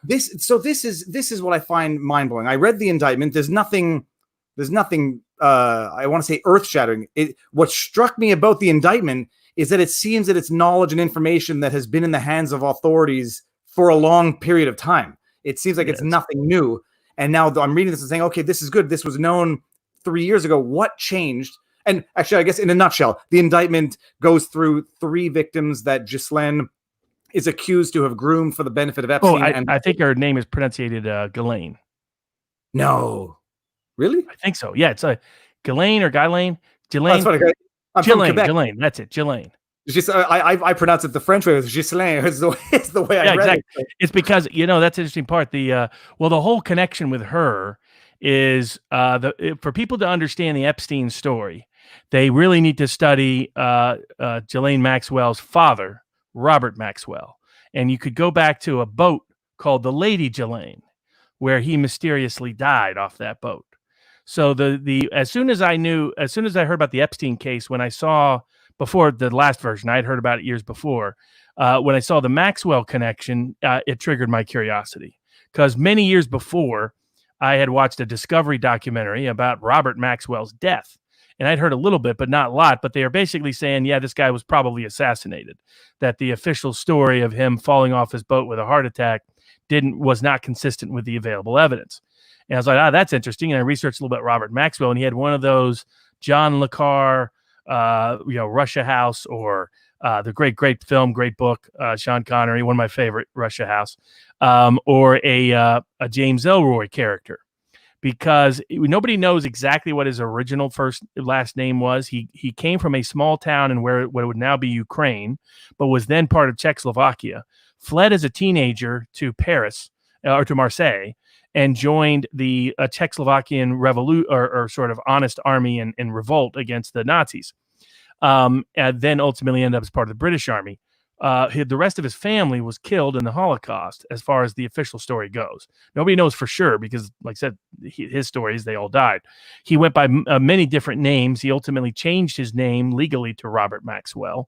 This is what I find mind blowing. I read the indictment. There's nothing. I want to say earth shattering. What struck me about the indictment is that it seems that it's knowledge and information that has been in the hands of authorities for a long period of time. It seems like it's nothing new. And now I'm reading this and saying, okay, this is good. This was known 3 years ago. What changed? And actually, I guess in a nutshell, the indictment goes through 3 victims that Ghislaine is accused to have groomed for the benefit of Epstein. I think her name is pronounced Ghislaine. No. Really? I think so. Yeah, it's a Ghislaine or Ghislaine. Ghislaine. Ghislaine. That's it. Ghislaine. I pronounce it the French way. Ghislaine. It's the way I read it. It's because that's the interesting part. The whole connection with her is for people to understand the Epstein story, they really need to study Ghislaine Maxwell's father, Robert Maxwell, and you could go back to a boat called the Lady Ghislaine, where he mysteriously died off that boat. So as soon as I heard about the Epstein case, when I saw before the last version, I had heard about it years before. When I saw the Maxwell connection, it triggered my curiosity, because many years before, I had watched a Discovery documentary about Robert Maxwell's death. And I'd heard a little bit, but not a lot. But they are basically saying, yeah, this guy was probably assassinated. That the official story of him falling off his boat with a heart attack was not consistent with the available evidence. And I was like, that's interesting. And I researched a little bit Robert Maxwell, and he had one of those John le Carre, Russia House, or the great film, great book, Sean Connery, one of my favorite, Russia House, or a James Ellroy character. Because nobody knows exactly what his original last name was. He came from a small town in what would now be Ukraine, but was then part of Czechoslovakia, fled as a teenager to Paris or to Marseille, and joined the Czechoslovakian revolution or sort of honest army and revolt against the Nazis. And then ultimately ended up as part of the British Army. The rest of his family was killed in the Holocaust, as far as the official story goes. Nobody knows for sure because, like I said, his stories, they all died. He went by many different names. He ultimately changed his name legally to Robert Maxwell.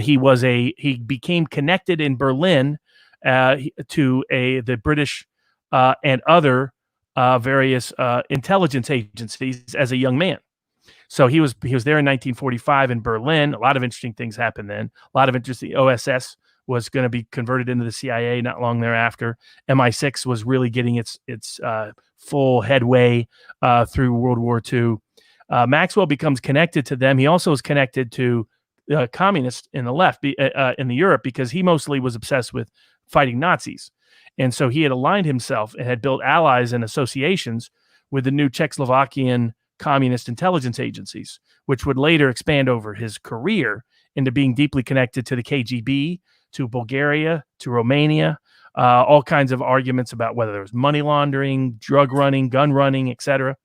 He became connected in Berlin to the British and other various intelligence agencies as a young man. So he was there in 1945 in Berlin. A lot of interesting things happened then. A lot of interesting. OSS was going to be converted into the CIA not long thereafter. MI6 was really getting its full headway through World War II. Maxwell becomes connected to them. He also is connected to communists in the left in the Europe, because he mostly was obsessed with fighting Nazis. And so he had aligned himself and had built allies and associations with the new Czechoslovakian communist intelligence agencies, which would later expand over his career into being deeply connected to the KGB, to Bulgaria, to Romania, all kinds of arguments about whether there was money laundering, drug running, gun running, etc.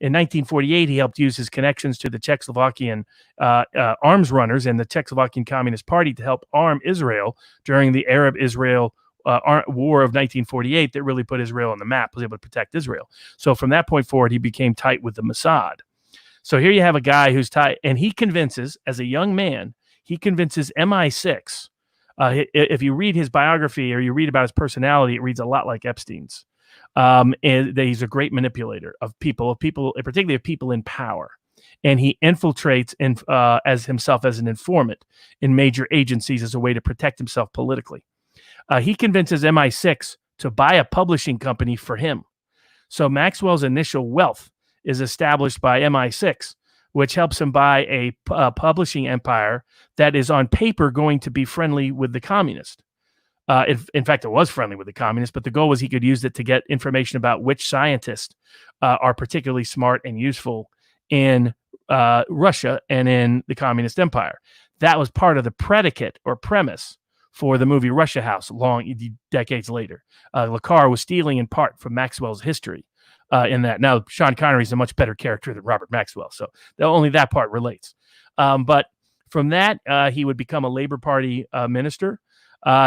In 1948, he helped use his connections to the Czechoslovakian arms runners and the Czechoslovakian Communist Party to help arm Israel during the Arab-Israel war of 1948 that really put Israel on the map, was able to protect Israel. So from that point forward, he became tight with the Mossad. So here you have a guy who's tight, and he convinces, as a young man, MI6. If you read his biography or you read about his personality, it reads a lot like Epstein's. And that he's a great manipulator of people, particularly of people in power. And he infiltrates as himself as an informant in major agencies as a way to protect himself politically. He convinces MI6 to buy a publishing company for him. So Maxwell's initial wealth is established by MI6, which helps him buy a publishing empire that is on paper going to be friendly with the communist. In fact, it was friendly with the communists, but the goal was he could use it to get information about which scientists are particularly smart and useful in Russia and in the communist empire. That was part of the predicate or premise for the movie Russia House decades later. Le Carre was stealing in part from Maxwell's history in that. Now, Sean Connery is a much better character than Robert Maxwell, so only that part relates. But from that, he would become a Labor Party minister.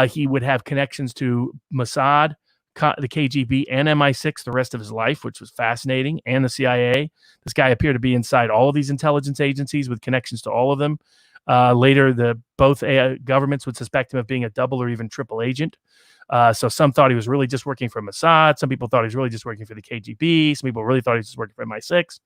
He would have connections to Mossad, the KGB, and MI6 the rest of his life, which was fascinating, and the CIA. This guy appeared to be inside all of these intelligence agencies with connections to all of them. Later, both governments would suspect him of being a double or even triple agent. So some thought he was really just working for Mossad. Some people thought he was really just working for the KGB. Some people really thought he was just working for MI6.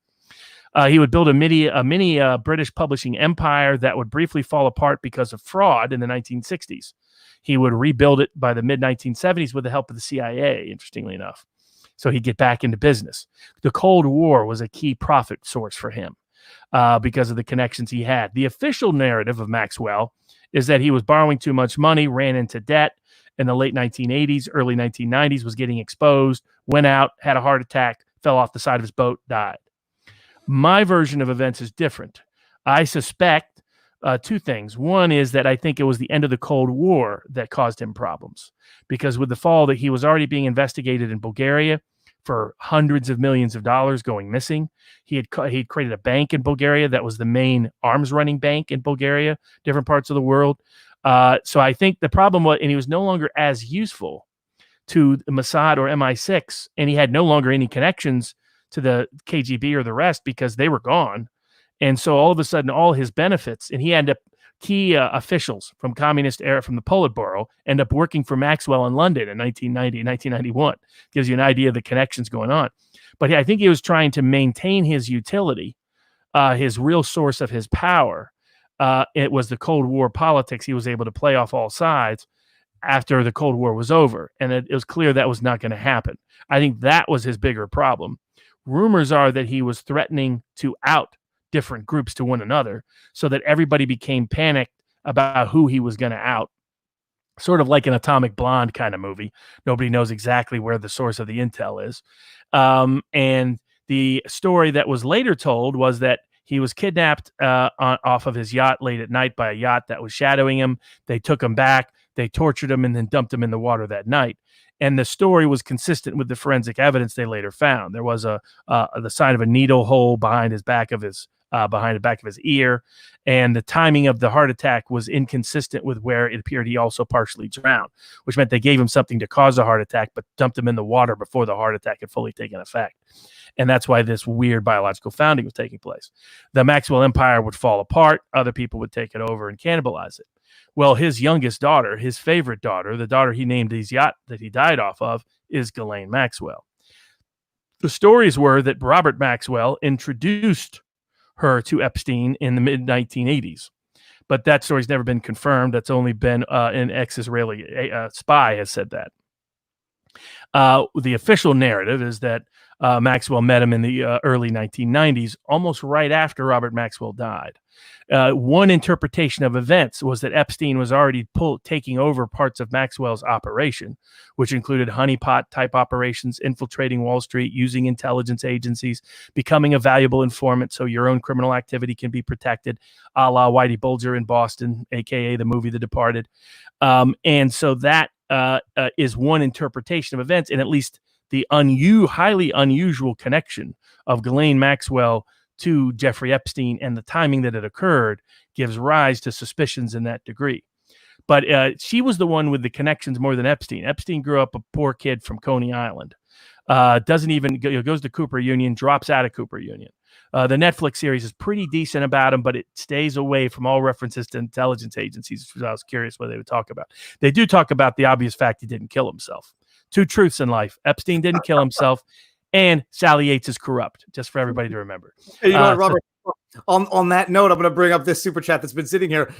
He would build a mini British publishing empire that would briefly fall apart because of fraud in the 1960s. He would rebuild it by the mid-1970s with the help of the CIA, interestingly enough. So he'd get back into business. The Cold War was a key profit source for him because of the connections he had. The official narrative of Maxwell is that he was borrowing too much money, ran into debt in the late 1980s, early 1990s, was getting exposed, went out, had a heart attack, fell off the side of his boat, died. My version of events is different. I suspect two things. One is that I think it was the end of the Cold War that caused him problems, because with the fall that he was already being investigated in Bulgaria for hundreds of millions of dollars going missing. He'd created a bank in Bulgaria that was the main arms running bank in Bulgaria, different parts of the world. So I think the problem was, and he was no longer as useful to Mossad or MI6, and he had no longer any connections to the KGB or the rest because they were gone. And so all of a sudden, all his benefits, and he ended up key officials from communist era, from the Politburo, end up working for Maxwell in London in 1990, 1991. Gives you an idea of the connections going on. But I think he was trying to maintain his utility, his real source of his power. It was the Cold War politics. He was able to play off all sides after the Cold War was over. And it was clear that was not going to happen. I think that was his bigger problem. Rumors are that he was threatening to out different groups to one another so that everybody became panicked about who he was going to out. Sort of like an Atomic Blonde kind of movie. Nobody knows exactly where the source of the intel is. And the story that was later told was that he was kidnapped off of his yacht late at night by a yacht that was shadowing him. They took him back, they tortured him, and then dumped him in the water that night. And the story was consistent with the forensic evidence they later found. There was the sign of a needle hole behind the back of his ear, and the timing of the heart attack was inconsistent with where it appeared he also partially drowned, which meant they gave him something to cause a heart attack, but dumped him in the water before the heart attack had fully taken effect. And that's why this weird biological founding was taking place. The Maxwell empire would fall apart. Other people would take it over and cannibalize it. Well, his youngest daughter, his favorite daughter, the daughter he named his yacht that he died off of, is Ghislaine Maxwell. The stories were that Robert Maxwell introduced her to Epstein in the mid-1980s. But that story's never been confirmed. That's only been an ex-Israeli spy has said that. The official narrative is that Maxwell met him in the early 1990s, almost right after Robert Maxwell died. One interpretation of events was that Epstein was already taking over parts of Maxwell's operation, which included honeypot-type operations, infiltrating Wall Street, using intelligence agencies, becoming a valuable informant so your own criminal activity can be protected, a la Whitey Bulger in Boston, a.k.a. the movie The Departed. And so that is one interpretation of events, and at least the highly unusual connection of Ghislaine Maxwell to Jeffrey Epstein and the timing that it occurred gives rise to suspicions in that degree. But she was the one with the connections more than Epstein. Epstein grew up a poor kid from Coney Island. Doesn't even goes to Cooper Union, drops out of Cooper Union. The Netflix series is pretty decent about him, but it stays away from all references to intelligence agencies, which I was curious what they would talk about. They do talk about the obvious fact he didn't kill himself. Two truths in life. Epstein didn't kill himself, and Sally Yates is corrupt, just for everybody to remember. Hey, you know what, Robert? On that note, I'm going to bring up this super chat that's been sitting here.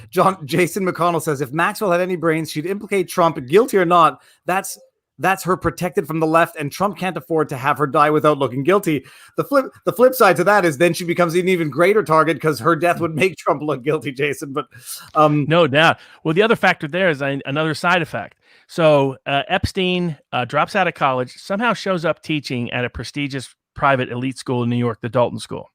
Jason McConnell says, if Maxwell had any brains, she'd implicate Trump, guilty or not. That's her protected from the left, and Trump can't afford to have her die without looking guilty. The flip side to that is then she becomes an even greater target because her death would make Trump look guilty, Jason. But no doubt. Well, the other factor there is another side effect. So Epstein drops out of college, somehow shows up teaching at a prestigious private elite school in New York, the Dalton School.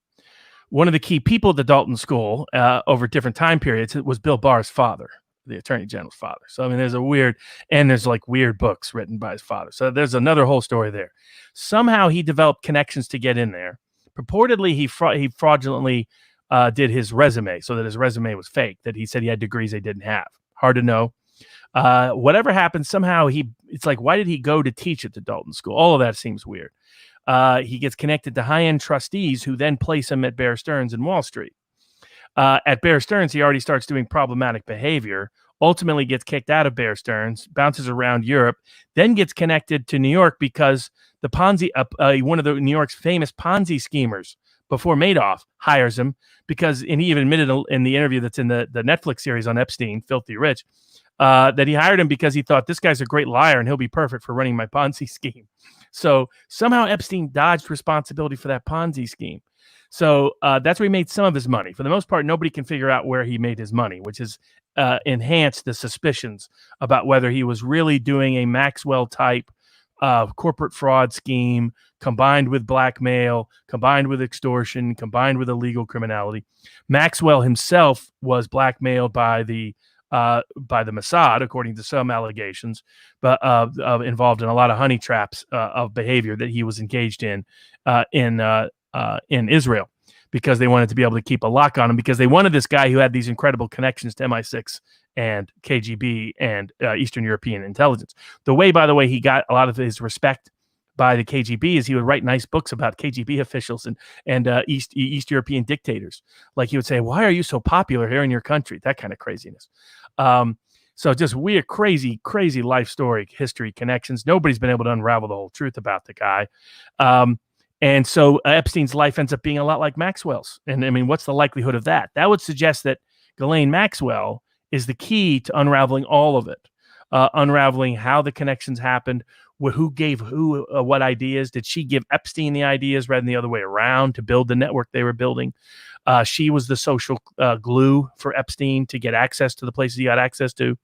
One of the key people at the Dalton School over different time periods was Bill Barr's father, the Attorney General's father. So, I mean, there's weird books written by his father. So there's another whole story there. Somehow he developed connections to get in there. Purportedly, he fraudulently did his resume so that his resume was fake, that he said he had degrees they didn't have. Hard to know. Whatever happened, somehow it's like, why did he go to teach at the Dalton School? All of that seems weird. He gets connected to high-end trustees who then place him at Bear Stearns in Wall Street. At Bear Stearns, he already starts doing problematic behavior, ultimately gets kicked out of Bear Stearns, bounces around Europe, then gets connected to New York because the Ponzi, one of the New York's famous Ponzi schemers before Madoff hires him because, and he even admitted in the interview that's in the Netflix series on Epstein, Filthy Rich, that he hired him because he thought this guy's a great liar and he'll be perfect for running my Ponzi scheme. So somehow Epstein dodged responsibility for that Ponzi scheme. So that's where he made some of his money. For the most part, nobody can figure out where he made his money, which has enhanced the suspicions about whether he was really doing a Maxwell type corporate fraud scheme combined with blackmail, combined with extortion, combined with illegal criminality. Maxwell himself was blackmailed by the Mossad, according to some allegations, but involved in a lot of honey traps of behavior that he was engaged in Israel, because they wanted to be able to keep a lock on him, because they wanted this guy who had these incredible connections to MI6 and KGB and Eastern European intelligence. The way he got a lot of his respect by the KGB is he would write nice books about KGB officials and East European dictators. Like he would say, "Why are you so popular here in your country?" That kind of craziness. So just weird, crazy life story, history connections. Nobody's been able to unravel the whole truth about the guy. And so Epstein's life ends up being a lot like Maxwell's. And I mean, what's the likelihood of that? That would suggest that Ghislaine Maxwell is the key to unraveling all of it, unraveling how the connections happened, who gave who what ideas. Did she give Epstein the ideas rather than the other way around to build the network they were building? She was the social glue for Epstein to get access to the places he got access to.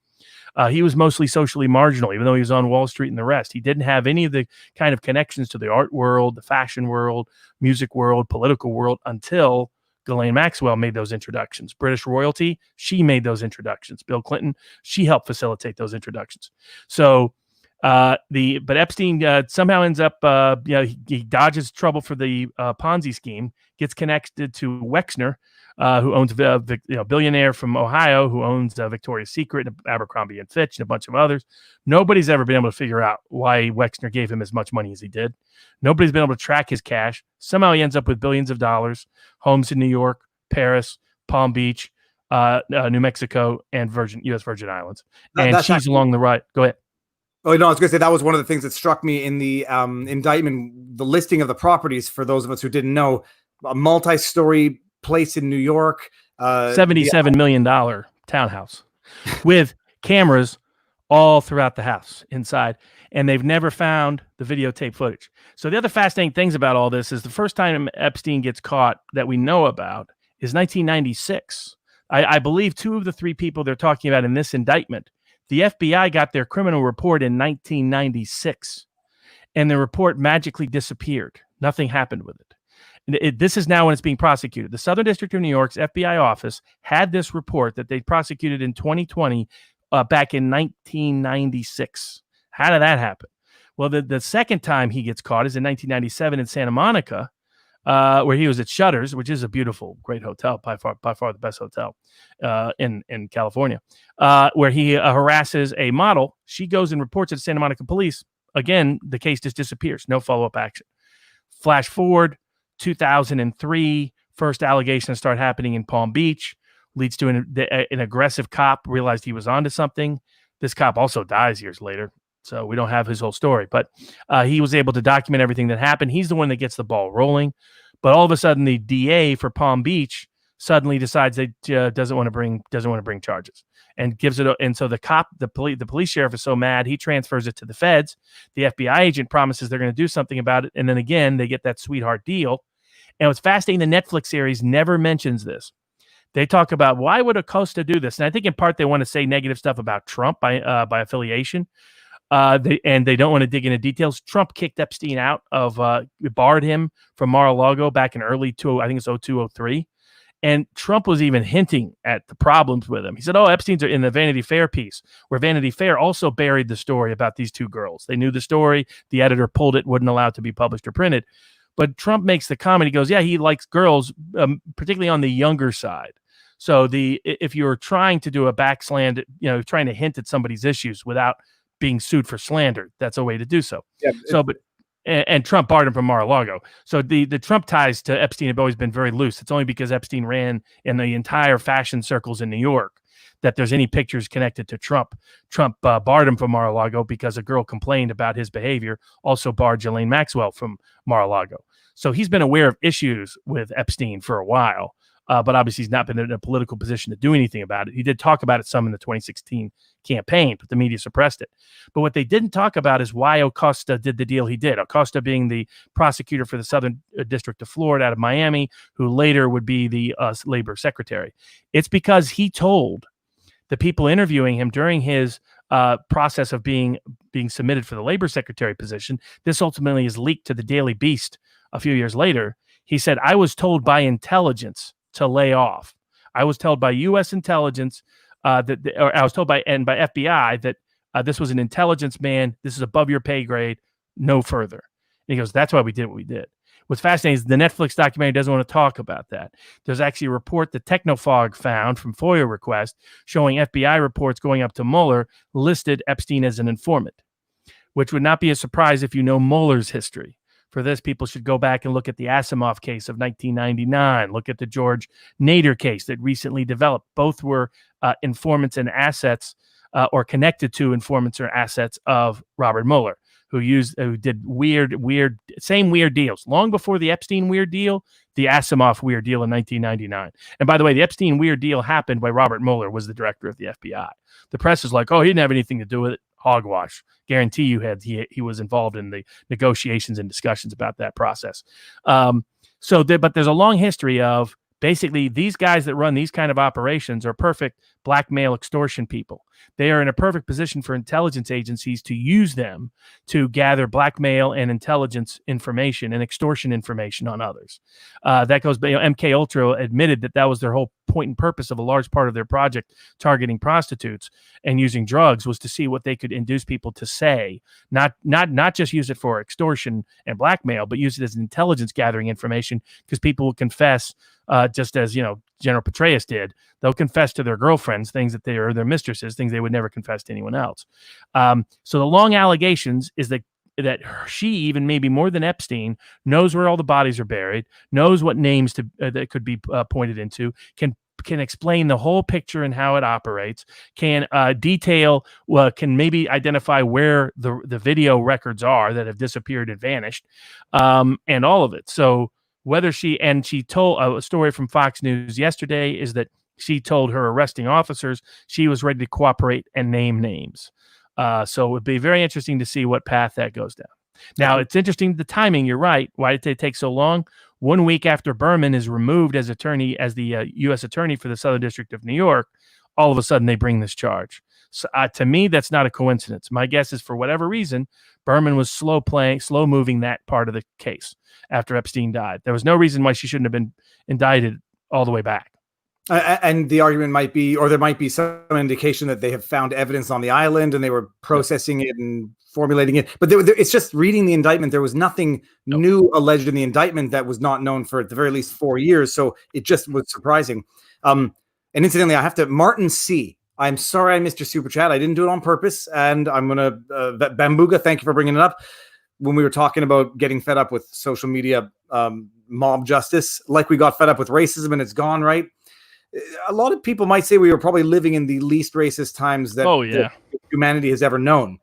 He was mostly socially marginal, even though he was on Wall Street and the rest. He didn't have any of the kind of connections to the art world, the fashion world, music world, political world until Ghislaine Maxwell made those introductions. British royalty, she made those introductions. Bill Clinton, she helped facilitate those introductions. So, but Epstein somehow ends up, he dodges trouble for the Ponzi scheme, gets connected to Wexner, who owns billionaire from Ohio who owns Victoria's Secret and Abercrombie and Fitch and a bunch of others. Nobody's ever been able to figure out why Wexner gave him as much money as he did. Nobody's been able to track his cash. Somehow he ends up with billions of dollars, homes in New York, Paris, Palm Beach, New Mexico, and U.S. Virgin Islands. And she's along the right. Go ahead. Oh, no, I was going to say that was one of the things that struck me in the indictment, the listing of the properties, for those of us who didn't know. A multi-story place in New York. $77 million townhouse with cameras all throughout the house inside. And they've never found the videotape footage. So the other fascinating things about all this is the first time Epstein gets caught that we know about is 1996. I believe two of the three people they're talking about in this indictment, the FBI got their criminal report in 1996, and the report magically disappeared. Nothing happened with it. This is now when it's being prosecuted. The Southern District of New York's FBI office had this report that they prosecuted in 2020 back in 1996. How did that happen? Well, the second time he gets caught is in 1997 in Santa Monica, where he was at Shutters, which is a beautiful, great hotel, by far the best hotel in California, where he harasses a model. She goes and reports it to Santa Monica police. Again, the case just disappears. No follow-up action. Flash forward, 2003, first allegations start happening in Palm Beach, leads to an aggressive cop realized he was onto something. This cop also dies years later, so we don't have his whole story, but he was able to document everything that happened. He's the one that gets the ball rolling, but all of a sudden the DA for Palm Beach suddenly decides they doesn't want to bring charges and gives it. And so the police sheriff is so mad, he transfers it to the feds. The FBI agent promises they're going to do something about it. And then again, they get that sweetheart deal. And what's fascinating, the Netflix series never mentions this. They talk about why would Acosta do this? And I think in part they want to say negative stuff about Trump by affiliation. They don't want to dig into details. Trump kicked Epstein out of, barred him from Mar-a-Lago back in early 2003. And Trump was even hinting at the problems with him. He said, Epstein's in the Vanity Fair piece, where Vanity Fair also buried the story about these two girls. They knew the story. The editor pulled it, wouldn't allow it to be published or printed. But Trump makes the comment. He goes, yeah, he likes girls, particularly on the younger side. So if you're trying to do a backslant, trying to hint at somebody's issues without being sued for slander, that's a way to do so. Yeah, and Trump barred him from Mar-a-Lago. So the Trump ties to Epstein have always been very loose. It's only because Epstein ran in the entire fashion circles in New York that there's any pictures connected to Trump. Trump barred him from Mar-a-Lago because a girl complained about his behavior, also barred Ghislaine Maxwell from Mar-a-Lago. So he's been aware of issues with Epstein for a while, but obviously he's not been in a political position to do anything about it. He did talk about it some in the 2016 campaign, but the media suppressed it. But what they didn't talk about is why Acosta did the deal he did. Acosta being the prosecutor for the Southern District of Florida out of Miami, who later would be the labor secretary. It's because he told the people interviewing him during his process of being submitted for the labor secretary position. This ultimately is leaked to the Daily Beast a few years later. He said, I was told by intelligence to lay off. I was told by U.S. intelligence I was told by FBI that this was an intelligence man. This is above your pay grade. No further. And he goes, that's why we did what we did. What's fascinating is the Netflix documentary doesn't want to talk about that. There's actually a report that Technofog found from FOIA request showing FBI reports going up to Mueller listed Epstein as an informant, which would not be a surprise if you know Mueller's history. For this, people should go back and look at the Asimov case of 1999. Look at the George Nader case that recently developed. Both were informants and assets or connected to informants or assets of Robert Mueller, who did weird deals. Long before the Epstein weird deal, the Asimov weird deal in 1999. And by the way, the Epstein weird deal happened while Robert Mueller was the director of the FBI. The press is like, oh, he didn't have anything to do with it. Hogwash. Guarantee you he was involved in the negotiations and discussions about that process. But there's a long history of basically these guys that run these kind of operations are perfect blackmail extortion people. They are in a perfect position for intelligence agencies to use them to gather blackmail and intelligence information and extortion information on others. That goes, MK Ultra admitted that was their whole point and purpose of a large part of their project targeting prostitutes and using drugs was to see what they could induce people to say, not just use it for extortion and blackmail, but use it as intelligence gathering information because people will confess, just as, General Petraeus did. They'll confess to their girlfriends things that their mistresses, things they would never confess to anyone else. So the long allegations is that she, even maybe more than Epstein, knows where all the bodies are buried, knows what names that could be pointed into, can explain the whole picture and how it operates, can detail, can maybe identify where the video records are that have disappeared and vanished, and all of it. So whether she told a story from Fox News yesterday is that she told her arresting officers she was ready to cooperate and name names. So it would be very interesting to see what path that goes down. Now, it's interesting, the timing, you're right. Why did it take so long? 1 week after Berman is removed as the U.S. attorney for the Southern District of New York, all of a sudden they bring this charge. So, to me, that's not a coincidence. My guess is for whatever reason, Berman was slow moving that part of the case after Epstein died. There was no reason why she shouldn't have been indicted all the way back. And the argument might be, or there might be some indication that they have found evidence on the island and they were processing it and formulating it. But it's just reading the indictment. There was nothing new alleged in the indictment that was not known for at the very least 4 years. So it just was surprising. And incidentally, I have to, Martin C. I'm sorry I missed your super chat. I didn't do it on purpose. And I'm going to, Bambuga, thank you for bringing it up. When we were talking about getting fed up with social media mob justice, like we got fed up with racism and it's gone, right? A lot of people might say we were probably living in the least racist times that humanity has ever known.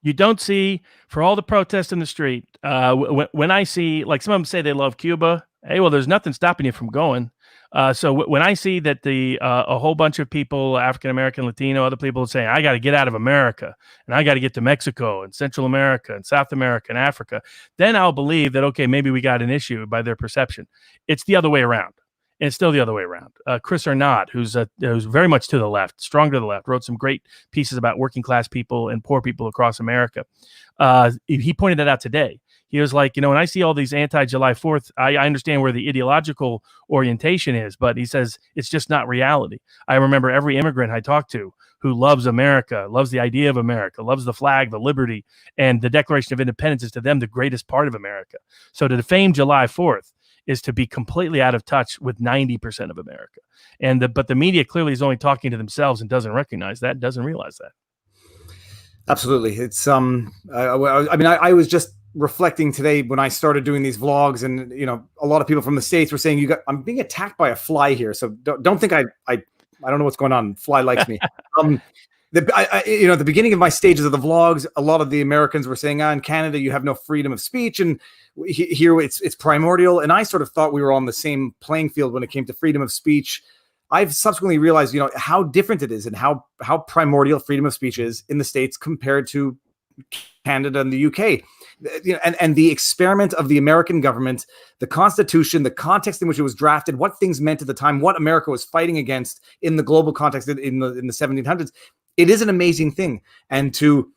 You don't see, for all the protests in the street, when I see, like some of them say they love Cuba, hey, well, there's nothing stopping you from going. So when I see that a whole bunch of people, African-American, Latino, other people saying, I got to get out of America and I got to get to Mexico and Central America and South America and Africa, then I'll believe that, okay, maybe we got an issue by their perception. It's the other way around. And it's still the other way around. Chris Arnott, who's very much to the left, strong to the left, wrote some great pieces about working class people and poor people across America. He pointed that out today. He was like, when I see all these anti-July 4th, I understand where the ideological orientation is, but he says it's just not reality. I remember every immigrant I talked to who loves America, loves the idea of America, loves the flag, the liberty, and the Declaration of Independence is to them the greatest part of America. So to defame July 4th is to be completely out of touch with 90% of America. But the media clearly is only talking to themselves and doesn't recognize that, doesn't realize that. Absolutely. It's I was just reflecting today when I started doing these vlogs, and a lot of people from the States were saying I'm being attacked by a fly here. So don't think I I don't know what's going on. Fly likes me. At the beginning of my stages of the vlogs, a lot of the Americans were saying, in Canada, you have no freedom of speech. And here it's primordial. And I sort of thought we were on the same playing field when it came to freedom of speech. I've subsequently realized, how different it is and how primordial freedom of speech is in the States compared to Canada and the UK. And the experiment of the American government, the Constitution, the context in which it was drafted, what things meant at the time, what America was fighting against in the global context in the 1700s. It is an amazing thing. And to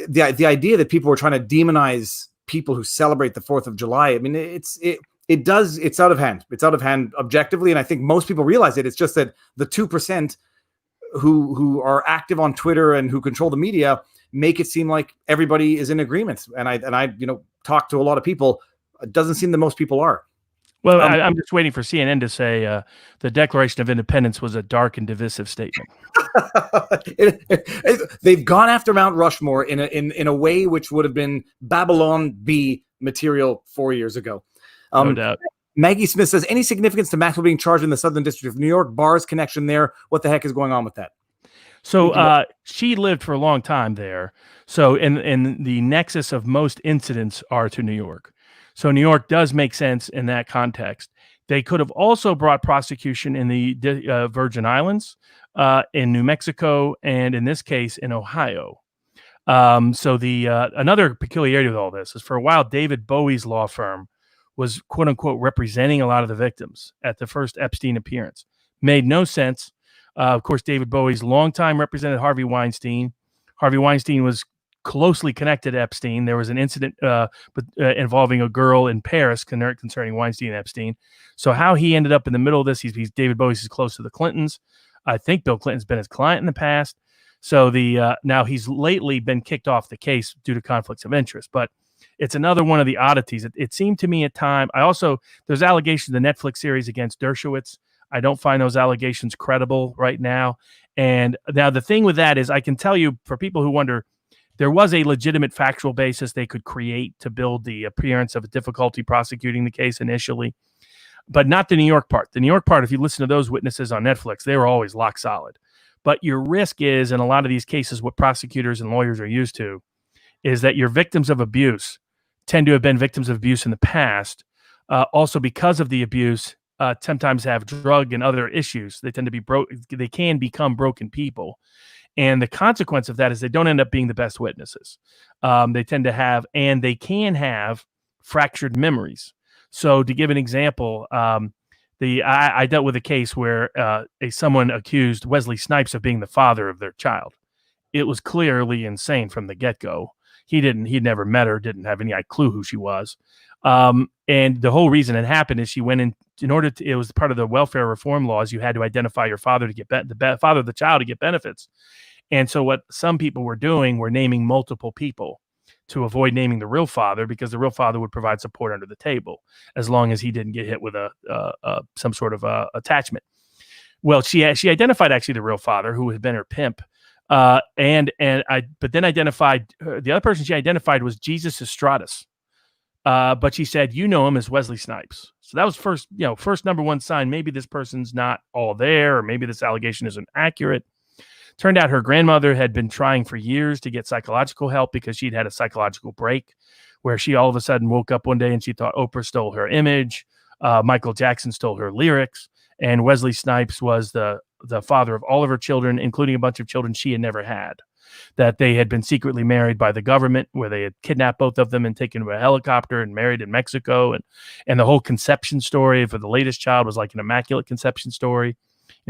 the idea that people were trying to demonize people who celebrate the 4th of July, I mean, it's out of hand. It's out of hand objectively. And I think most people realize it. It's just that the 2% who are active on Twitter and who control the media make it seem like everybody is in agreement. And I talk to a lot of people. It doesn't seem that most people are. Well, I'm just waiting for CNN to say the Declaration of Independence was a dark and divisive statement. They've gone after Mount Rushmore in a way which would have been Babylon B material 4 years ago. No doubt. Maggie Smith says, any significance to Maxwell being charged in the Southern District of New York? Barr's connection there. What the heck is going on with that? So she lived for a long time there. So in the nexus of most incidents are to New York. So New York does make sense in that context. They could have also brought prosecution in the Virgin Islands, in New Mexico, and in this case in Ohio. So another peculiarity with all this is, for a while, David Bowie's law firm was quote unquote representing a lot of the victims at the first Epstein appearance. Made no sense. Of course, David Bowie's longtime represented Harvey Weinstein. Harvey Weinstein was closely connected to Epstein. There was an incident involving a girl in Paris concerning Weinstein and Epstein. So how he ended up in the middle of this, he's David Bowie's close to the Clintons. I think Bill Clinton's been his client in the past. So now he's lately been kicked off the case due to conflicts of interest. But it's another one of the oddities. It seemed to me at time. There's allegations of the Netflix series against Dershowitz. I don't find those allegations credible right now. And now the thing with that is, I can tell you, for people who wonder, there was a legitimate factual basis they could create to build the appearance of a difficulty prosecuting the case initially, but not the New York part. The New York part, if you listen to those witnesses on Netflix, they were always lock solid. But your risk is, in a lot of these cases, what prosecutors and lawyers are used to is that your victims of abuse tend to have been victims of abuse in the past. Also, because of the abuse, sometimes have drug and other issues. They tend to be they can become broken people. And the consequence of that is they don't end up being the best witnesses. They tend to have, and they can have, fractured memories. So to give an example, I dealt with a case where someone accused Wesley Snipes of being the father of their child. It was clearly insane from the get-go. He'd never met her, didn't have any clue who she was. And the whole reason it happened is she went in order to, it was part of the welfare reform laws. You had to identify your father to get the father of the child to get benefits. And so what some people were doing were naming multiple people to avoid naming the real father, because the real father would provide support under the table as long as he didn't get hit with some sort of attachment. Well, she identified actually the real father, who had been her pimp. But then identified the other person she identified was Jesus Estratus. But she said, you know him as Wesley Snipes. So that was first number one sign. Maybe this person's not all there, or maybe this allegation isn't accurate. Turned out her grandmother had been trying for years to get psychological help because she'd had a psychological break where she all of a sudden woke up one day and she thought Oprah stole her image. Michael Jackson stole her lyrics. And Wesley Snipes was the father of all of her children, including a bunch of children she had never had. That they had been secretly married by the government, where they had kidnapped both of them and taken to a helicopter and married in Mexico. And the whole conception story for the latest child was like an immaculate conception story.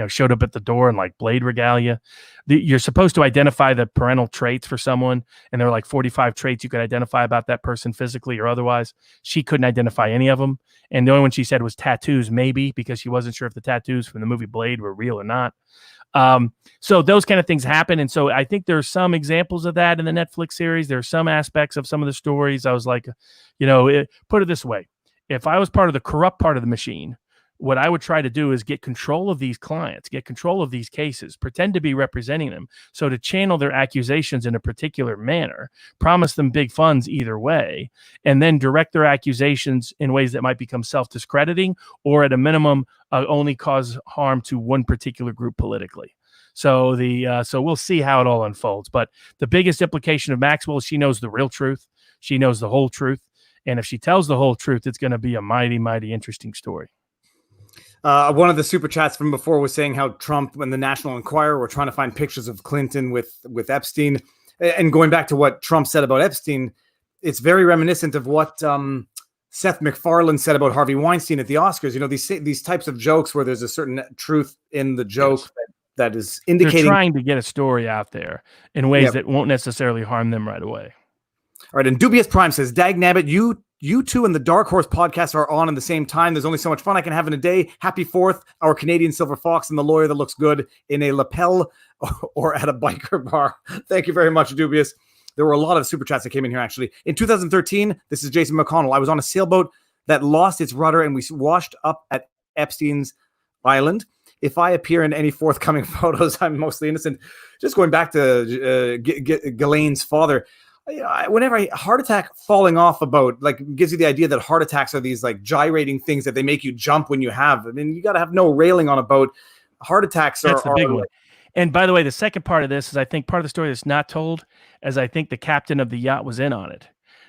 Showed up at the door in like Blade regalia. You're supposed to identify the parental traits for someone, and there were like 45 traits you could identify about that person physically or otherwise. She couldn't identify any of them. And the only one she said was tattoos, maybe, because she wasn't sure if the tattoos from the movie Blade were real or not. So those kind of things happen. And so I think there's some examples of that in the Netflix series. There are some aspects of some of the stories. I was like, put it this way. If I was part of the corrupt part of the machine, what I would try to do is get control of these clients, get control of these cases, pretend to be representing them. So to channel their accusations in a particular manner, promise them big funds either way, and then direct their accusations in ways that might become self-discrediting or at a minimum only cause harm to one particular group politically. So so we'll see how it all unfolds. But the biggest implication of Maxwell is she knows the real truth. She knows the whole truth. And if she tells the whole truth, it's going to be a mighty, mighty interesting story. One of the super chats from before was saying how Trump and the National Enquirer were trying to find pictures of Clinton with Epstein. And going back to what Trump said about Epstein, it's very reminiscent of what Seth MacFarlane said about Harvey Weinstein at the Oscars. You know, these types of jokes where there's a certain truth in the joke. Yes. That is indicating they're trying to get a story out there in ways that won't necessarily harm them right away. All right, and Dubious Prime says, Dag Nabbit, you two and the Dark Horse podcast are on the same time. There's only so much fun I can have in a day. Happy 4th, our Canadian Silver Fox and the lawyer that looks good in a lapel or at a biker bar. Thank you very much, Dubious. There were a lot of super chats that came in here, actually. In 2013, this is Jason McConnell. I was on a sailboat that lost its rudder and we washed up at Epstein's Island. If I appear in any forthcoming photos, I'm mostly innocent. Just going back to Ghislaine's father, whenever heart attack falling off a boat, like gives you the idea that heart attacks are these like gyrating things that they make you jump when you have. I mean, you got to have no railing on a boat. Heart attacks That's the big one. And by the way, the second part of this is I think part of the story that's not told, as I think the captain of the yacht was in on it.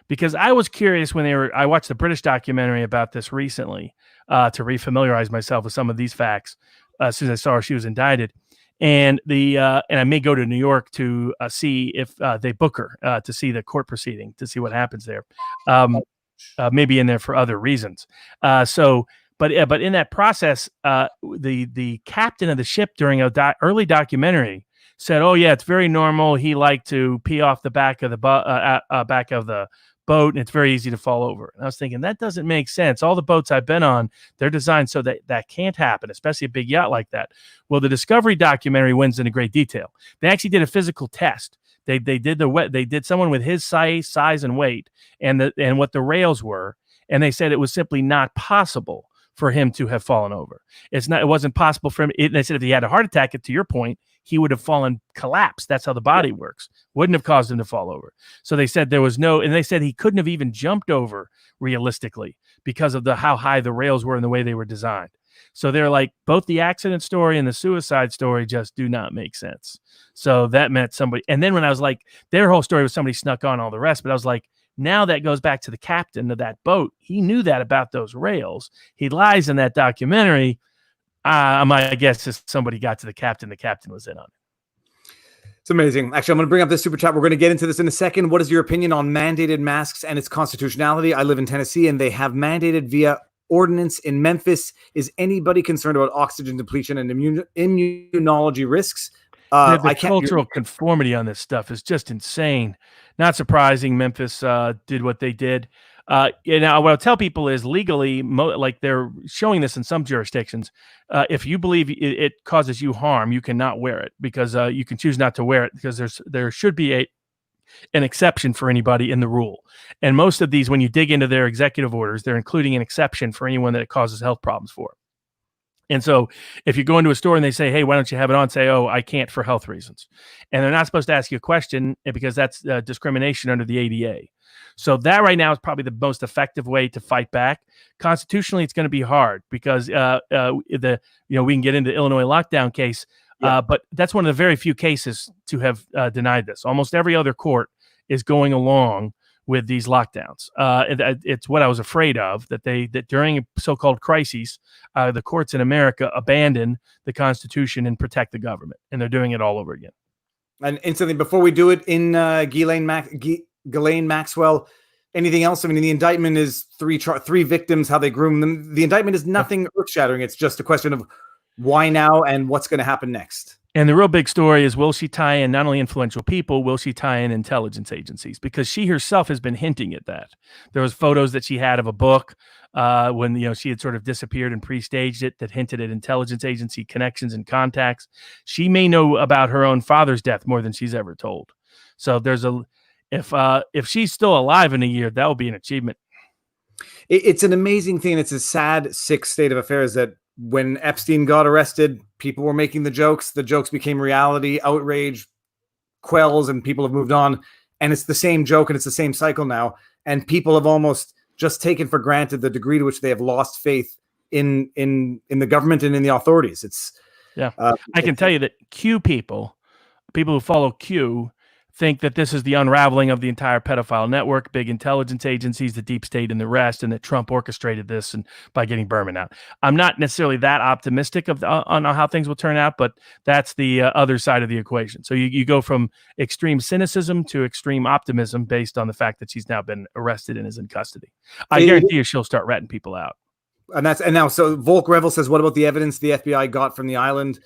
Because I was curious when I watched the British documentary about this recently to refamiliarize myself with some of these facts. As soon as I saw her, she was indicted, and I may go to New York to see if they book her to see the court proceeding to see what happens there. Maybe in there for other reasons. But in that process, the captain of the ship during a early documentary said, "Oh yeah, it's very normal. He liked to pee off the back of the boat, and it's very easy to fall over." And I was thinking, that doesn't make sense. All the boats I've been on, they're designed so that can't happen, especially a big yacht like that. Well, the Discovery documentary went into great detail. They actually did a physical test. They did someone with his size and weight and what the rails were, and they said it was simply not possible for him to have fallen over. It wasn't possible for him. They said if he had a heart attack, to your point, he would have collapsed. That's how the body works. Wouldn't have caused him to fall over. So they said and they said he couldn't have even jumped over realistically because of how high the rails were and the way they were designed. So they're like, both the accident story and the suicide story just do not make sense. So that meant somebody. And then when I was like, their whole story was somebody snuck on all the rest, but I was like, now that goes back to the captain of that boat. He knew that about those rails. He lies in that documentary. My guess is somebody got to the captain was in on it. It's amazing. Actually, I'm going to bring up this super chat. We're going to get into this in a second. What is your opinion on mandated masks and its constitutionality? I live in Tennessee, and they have mandated via ordinance in Memphis. Is anybody concerned about oxygen depletion and immunology risks? The cultural conformity on this stuff is just insane. Not surprising. Memphis did what they did. Now, what I'll tell people is legally, like they're showing this in some jurisdictions, if you believe it causes you harm, you cannot wear it because you can choose not to wear it because there should be an exception for anybody in the rule. And most of these, when you dig into their executive orders, they're including an exception for anyone that it causes health problems for. And so if you go into a store and they say, "Hey, why don't you have it on?" Say, "Oh, I can't for health reasons." And they're not supposed to ask you a question because that's discrimination under the ADA. So that right now is probably the most effective way to fight back. Constitutionally, it's going to be hard because we can get into the Illinois lockdown case, but that's one of the very few cases to have denied this. Almost every other court is going along with these lockdowns. It's what I was afraid of, that during so-called crises, the courts in America abandon the Constitution and protect the government, and they're doing it all over again. And instantly, before we do it, in Ghislaine Maxwell, anything else? I mean, the indictment is three victims, how they groom them. The indictment is nothing earth-shattering. It's just a question of why now and what's going to happen next. And the real big story is, will she tie in not only influential people, will she tie in intelligence agencies? Because she herself has been hinting at that. There was photos that she had of a book when she had sort of disappeared and pre-staged it that hinted at intelligence agency connections and contacts. She may know about her own father's death more than she's ever told. So if she's still alive in a year, that will be an achievement. It's an amazing thing. It's a sad, sick state of affairs that when Epstein got arrested, people were making the jokes became reality, outrage quells, and people have moved on, and it's the same joke and it's the same cycle now, and people have almost just taken for granted the degree to which they have lost faith in the government and in the authorities. It's I can tell you that Q people who follow Q think that this is the unraveling of the entire pedophile network, big intelligence agencies, the deep state, and the rest, and that Trump orchestrated this and by getting Berman out. I'm not necessarily that optimistic on how things will turn out, but that's the other side of the equation. So you go from extreme cynicism to extreme optimism based on the fact that she's now been arrested and is in custody. I guarantee you she'll start ratting people out. And now, so Volk Revel says, what about the evidence the FBI got from the island?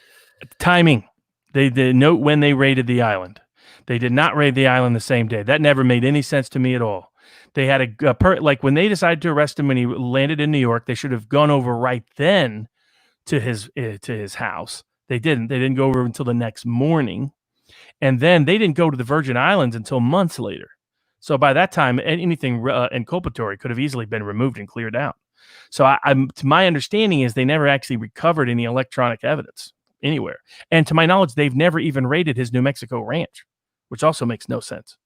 Timing. They note when they raided the island. They did not raid the island the same day. That never made any sense to me at all. They had like when they decided to arrest him when he landed in New York, they should have gone over right then to his house. They didn't. They didn't go over until the next morning, and then they didn't go to the Virgin Islands until months later. So by that time, anything inculpatory could have easily been removed and cleared out. So to my understanding is they never actually recovered any electronic evidence anywhere, and to my knowledge, they've never even raided his New Mexico ranch, which also makes no sense.